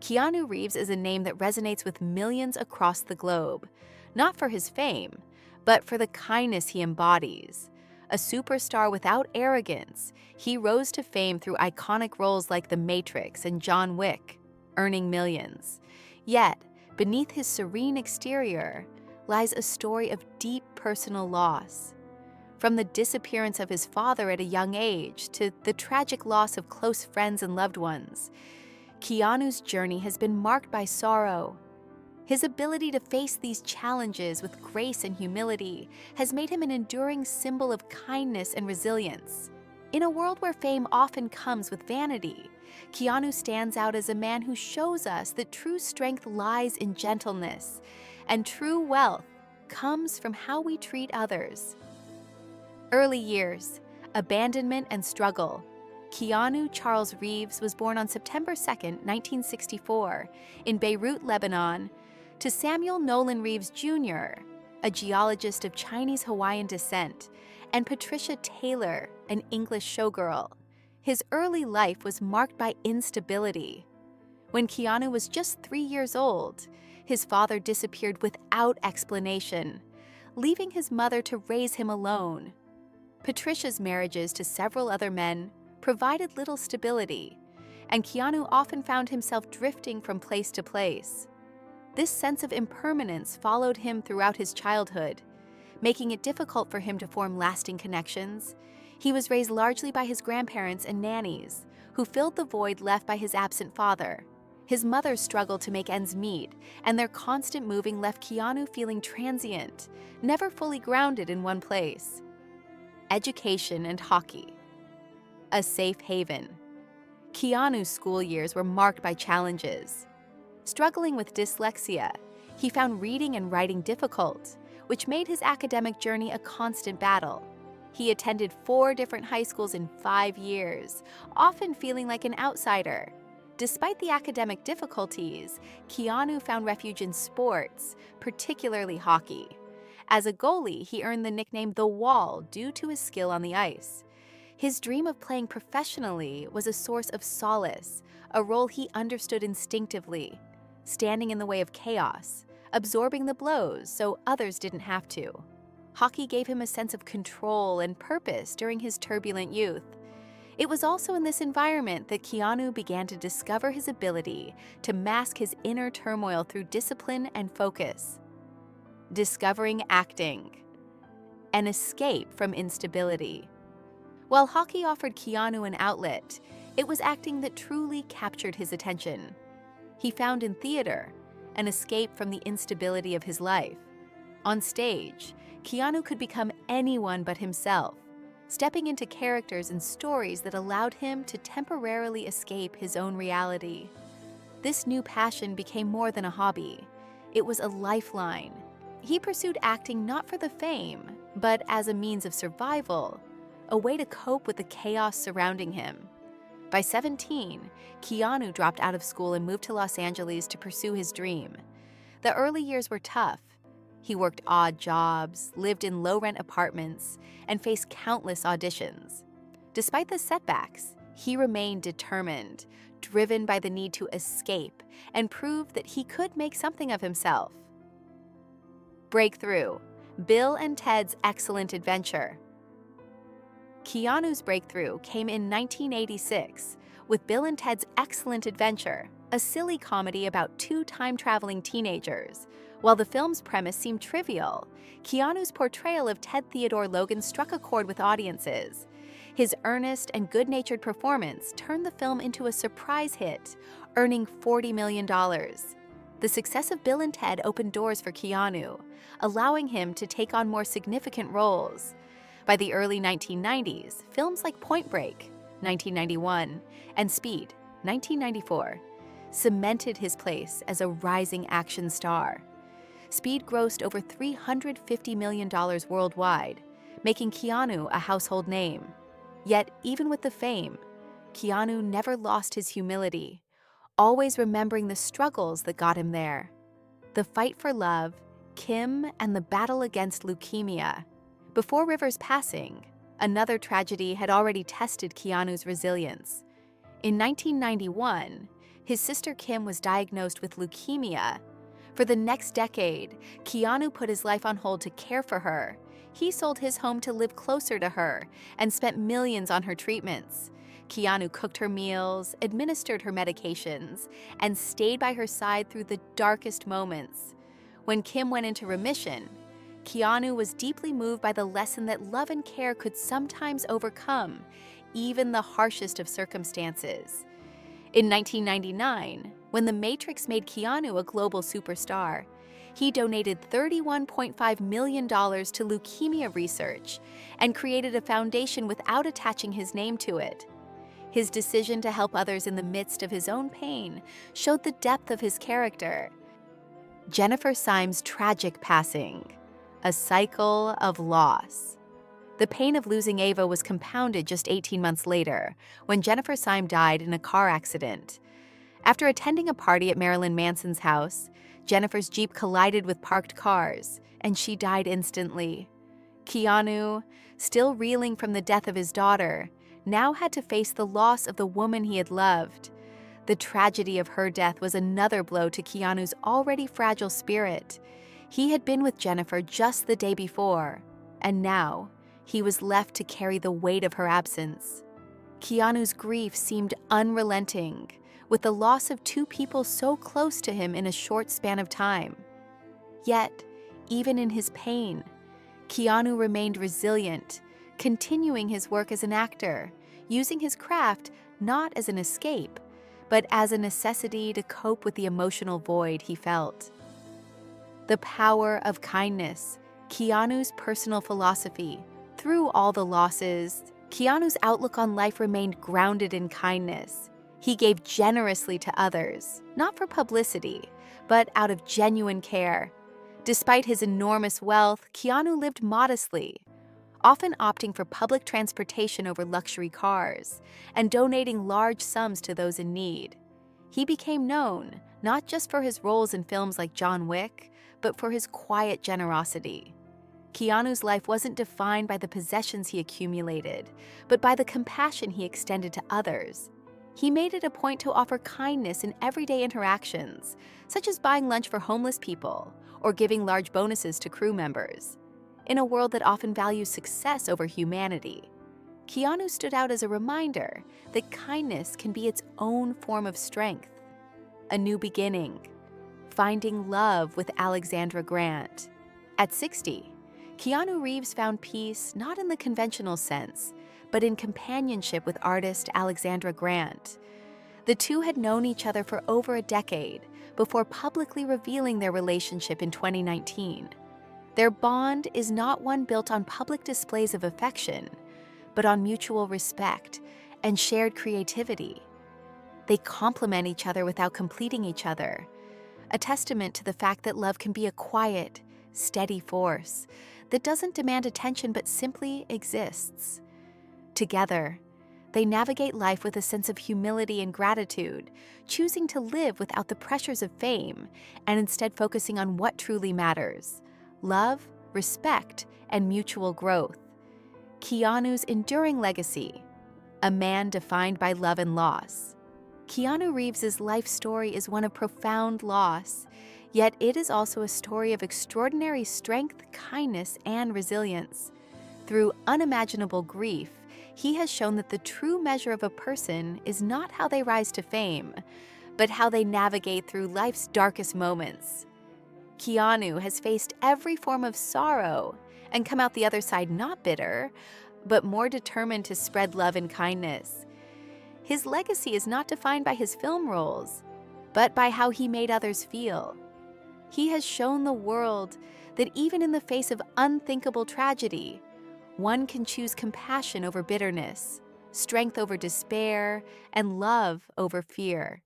Keanu Reeves is a name that resonates with millions across the globe, not for his fame, but for the kindness he embodies. A superstar without arrogance, he rose to fame through iconic roles like The Matrix and John Wick, earning millions. Yet, beneath his serene exterior lies a story of deep personal loss. From the disappearance of his father at a young age to the tragic loss of close friends and loved ones, Keanu's journey has been marked by sorrow. His ability to face these challenges with grace and humility has made him an enduring symbol of kindness and resilience. In a world where fame often comes with vanity, Keanu stands out as a man who shows us that true strength lies in gentleness, and true wealth comes from how we treat others. Early years, abandonment and struggle. Keanu Charles Reeves was born on September 2, 1964, in Beirut, Lebanon, to Samuel Nolan Reeves Jr., a geologist of Chinese-Hawaiian descent, and Patricia Taylor, an English showgirl. His early life was marked by instability. When Keanu was just 3 years old, his father disappeared without explanation, leaving his mother to raise him alone. Patricia's marriages to several other men provided little stability, and Keanu often found himself drifting from place to place. This sense of impermanence followed him throughout his childhood, making it difficult for him to form lasting connections. He was raised largely by his grandparents and nannies, who filled the void left by his absent father. His mother struggled to make ends meet, and their constant moving left Keanu feeling transient, never fully grounded in one place. Education and hockey. A safe haven. Keanu's school years were marked by challenges. Struggling with dyslexia, he found reading and writing difficult, which made his academic journey a constant battle. He attended 4 different high schools in 5 years, often feeling like an outsider. Despite the academic difficulties, Keanu found refuge in sports, particularly hockey. As a goalie, he earned the nickname The Wall due to his skill on the ice. His dream of playing professionally was a source of solace, a role he understood instinctively, standing in the way of chaos, absorbing the blows so others didn't have to. Hockey gave him a sense of control and purpose during his turbulent youth. It was also in this environment that Keanu began to discover his ability to mask his inner turmoil through discipline and focus. Discovering acting. An escape from instability. While hockey offered Keanu an outlet, it was acting that truly captured his attention. He found in theater an escape from the instability of his life. On stage, Keanu could become anyone but himself, stepping into characters and stories that allowed him to temporarily escape his own reality. This new passion became more than a hobby. It was a lifeline. He pursued acting not for the fame, but as a means of survival, a way to cope with the chaos surrounding him. By 17, Keanu dropped out of school and moved to Los Angeles to pursue his dream. The early years were tough. He worked odd jobs, lived in low-rent apartments, and faced countless auditions. Despite the setbacks, he remained determined, driven by the need to escape and prove that he could make something of himself. Breakthrough. Bill and Ted's Excellent Adventure. Keanu's breakthrough came in 1986 with Bill and Ted's Excellent Adventure, a silly comedy about 2 time-traveling teenagers. While the film's premise seemed trivial, Keanu's portrayal of Ted Theodore Logan struck a chord with audiences. His earnest and good-natured performance turned the film into a surprise hit, earning $40 million. The success of Bill and Ted opened doors for Keanu, allowing him to take on more significant roles. By the early 1990s, films like Point Break, 1991, and Speed, 1994, cemented his place as a rising action star. Speed grossed over $350 million worldwide, making Keanu a household name. Yet, even with the fame, Keanu never lost his humility, always remembering the struggles that got him there. The fight for love, Kim, and the battle against leukemia. Before River's passing, another tragedy had already tested Keanu's resilience. In 1991, His sister Kim was diagnosed with leukemia. For the next decade, Keanu put his life on hold to care for her. He sold his home to live closer to her and spent millions on her treatments. Keanu cooked her meals, administered her medications, and stayed by her side through the darkest moments. When Kim went into remission, Keanu was deeply moved by the lesson that love and care could sometimes overcome even the harshest of circumstances. In 1999, when The Matrix made Keanu a global superstar, he donated $31.5 million to leukemia research and created a foundation without attaching his name to it. His decision to help others in the midst of his own pain showed the depth of his character. Jennifer Syme's tragic passing, a cycle of loss. The pain of losing Ava was compounded just 18 months later, when Jennifer Syme died in a car accident. After attending a party at Marilyn Manson's house, Jennifer's Jeep collided with parked cars, and she died instantly. Keanu, still reeling from the death of his daughter, now had to face the loss of the woman he had loved. The tragedy of her death was another blow to Keanu's already fragile spirit. He had been with Jennifer just the day before, and now he was left to carry the weight of her absence. Keanu's grief seemed unrelenting, with the loss of two people so close to him in a short span of time. Yet, even in his pain, Keanu remained resilient, continuing his work as an actor, using his craft not as an escape, but as a necessity to cope with the emotional void he felt. The power of kindness, Keanu's personal philosophy. Through all the losses, Keanu's outlook on life remained grounded in kindness. He gave generously to others, not for publicity, but out of genuine care. Despite his enormous wealth, Keanu lived modestly, often opting for public transportation over luxury cars and donating large sums to those in need. He became known not just for his roles in films like John Wick, but for his quiet generosity. Keanu's life wasn't defined by the possessions he accumulated, but by the compassion he extended to others. He made it a point to offer kindness in everyday interactions, such as buying lunch for homeless people or giving large bonuses to crew members. In a world that often values success over humanity, Keanu stood out as a reminder that kindness can be its own form of strength. A new beginning. Finding love with Alexandra Grant. At 60, Keanu Reeves found peace not in the conventional sense, but in companionship with artist Alexandra Grant. The two had known each other for over a decade before publicly revealing their relationship in 2019. Their bond is not one built on public displays of affection, but on mutual respect and shared creativity. They complement each other without completing each other, a testament to the fact that love can be a quiet, steady force that doesn't demand attention but simply exists. Together, they navigate life with a sense of humility and gratitude, choosing to live without the pressures of fame and instead focusing on what truly matters: love, respect, and mutual growth. Keanu's enduring legacy, a man defined by love and loss. Keanu Reeves' life story is one of profound loss, yet it is also a story of extraordinary strength, kindness, and resilience. Through unimaginable grief, he has shown that the true measure of a person is not how they rise to fame, but how they navigate through life's darkest moments. Keanu has faced every form of sorrow and come out the other side not bitter, but more determined to spread love and kindness. His legacy is not defined by his film roles, but by how he made others feel. He has shown the world that even in the face of unthinkable tragedy, one can choose compassion over bitterness, strength over despair, and love over fear.